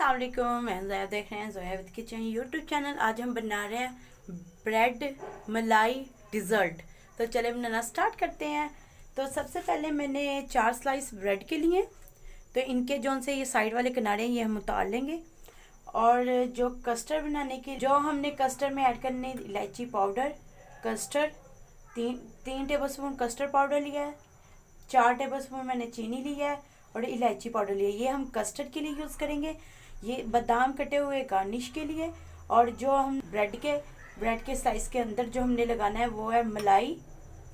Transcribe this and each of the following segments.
अस्सलाम वालेकुम, मैं ज़ोया देख रहे हैं Zoya with kitchen YouTube channel. आज हम बना रहे हैं ब्रेड मलाई डिज़र्ट। तो चले बनाना स्टार्ट करते हैं। तो सबसे पहले मैंने 4 स्लाइस ब्रेड के लिए, तो इनके जो से ये साइड वाले किनारे हैं ये हम उतार लेंगे। और जो कस्टर्ड बनाने की जो हमने कस्टर्ड में ऐड करने, इलायची पाउडर, कस्टर्ड, तीन टेबल स्पून कस्टर्ड पाउडर लिया है, 4 टेबल स्पून मैंने चीनी ली है और इलायची पाउडर लिया। ये हम कस्टर्ड के लिए यूज़ करेंगे। ये बादाम कटे हुए गार्निश के लिए। और जो हम ब्रेड के स्लाइस के अंदर जो हमने लगाना है वो है मलाई,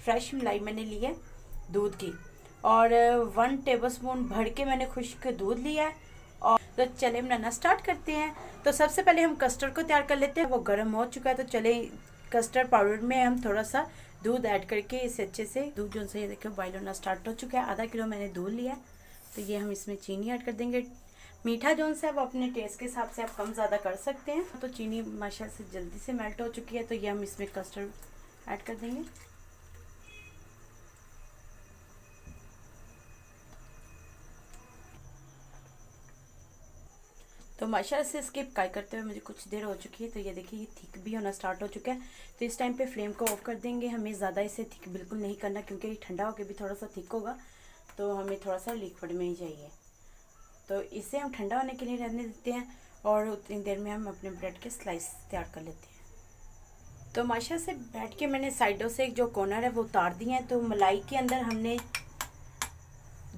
फ्रेश मलाई मैंने ली है दूध की। और 1 टेबल स्पून भर के मैंने खुश्क दूध लिया है। और तो चले बनाना स्टार्ट करते हैं। तो सबसे पहले हम कस्टर्ड को तैयार कर लेते हैं। वो गर्म हो चुका है, तो चले कस्टर्ड पाउडर में हम थोड़ा सा दूध ऐड करके इसे अच्छे से, दूध जो से ये देखो बॉइल होना स्टार्ट हो चुका है। आधा किलो मैंने दूध लिया, तो ये हम इसमें चीनी ऐड कर देंगे। मीठा जो है वो अपने टेस्ट के हिसाब से आप कम ज़्यादा कर सकते हैं। तो चीनी माशाल्लाह से जल्दी से मेल्ट हो चुकी है, तो ये हम इसमें कस्टर्ड ऐड कर देंगे। तो माशाल्लाह से इसके फ्राई करते हुए मुझे कुछ देर हो चुकी है। तो ये देखिए ये थिक भी होना स्टार्ट हो चुका है। तो इस टाइम पे फ्लेम को ऑफ कर देंगे। हमें ज़्यादा इसे थिक बिल्कुल नहीं करना, क्योंकि ये ठंडा होकर भी थोड़ा सा थिक होगा, तो हमें थोड़ा सा लिक्विड में ही चाहिए। तो इसे हम ठंडा होने के लिए रहने देते हैं और उतनी देर में हम अपने ब्रेड के स्लाइस तैयार कर लेते हैं। तो माशाल्लाह से ब्रेड के मैंने साइडों से जो कॉर्नर है वो उतार दिए हैं। तो मलाई के अंदर हमने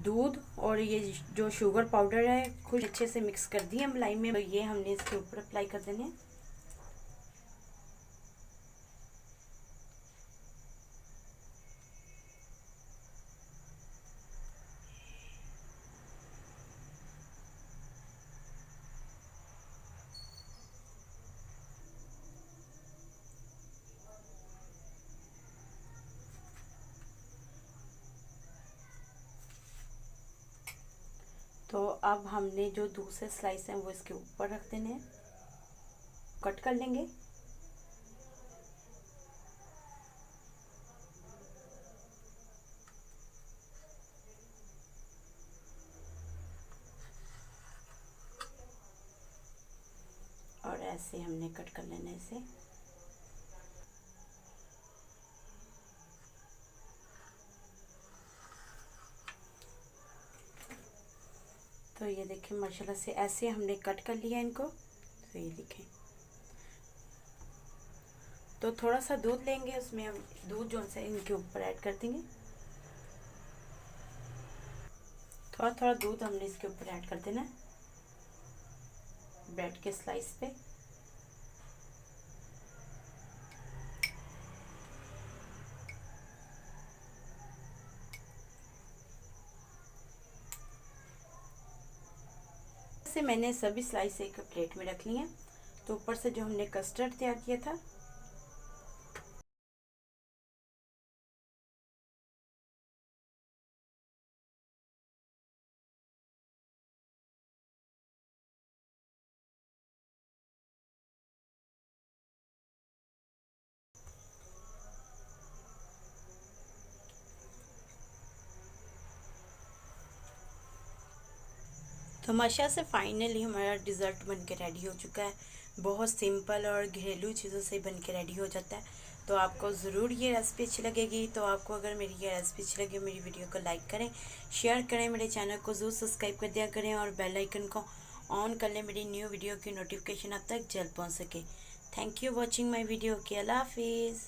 दूध और ये जो शुगर पाउडर है कुछ अच्छे से मिक्स कर दिए मलाई में। तो ये हमने इसके ऊपर अप्लाई कर देने हैं। तो अब हमने जो दूसरे स्लाइस हैं वो इसके ऊपर रख देने हैं, कट कर लेंगे। और ऐसे हमने कट कर लेना है इसे। तो ये देखें माशाल्लाह से ऐसे हमने कट कर लिया इनको। तो ये देखें, तो थोड़ा सा दूध लेंगे, उसमें हम दूध जो है इनके ऊपर ऐड कर देंगे। थोड़ा थोड़ा दूध हमने इसके ऊपर ऐड कर देना है ब्रेड के स्लाइस पे। से मैंने सभी स्लाइस एक प्लेट में रख ली हैं। तो ऊपर से जो हमने कस्टर्ड तैयार किया था तो माशा से फाइनली हमारा डिज़र्ट बन के रेडी हो चुका है। बहुत सिंपल और घरेलू चीज़ों से बन के रेडी हो जाता है। तो आपको ज़रूर ये रेसिपी अच्छी लगेगी। तो आपको अगर मेरी ये रेसिपी अच्छी लगे, मेरी वीडियो को लाइक करें, शेयर करें, मेरे चैनल को ज़रूर सब्सक्राइब कर दिया करें और बेल आइकन को ऑन कर लें, मेरी न्यू वीडियो की नोटिफिकेशन आप तक जल्द पहुँच सके। Thank you watching my video. के अल्लाह हाफिज़।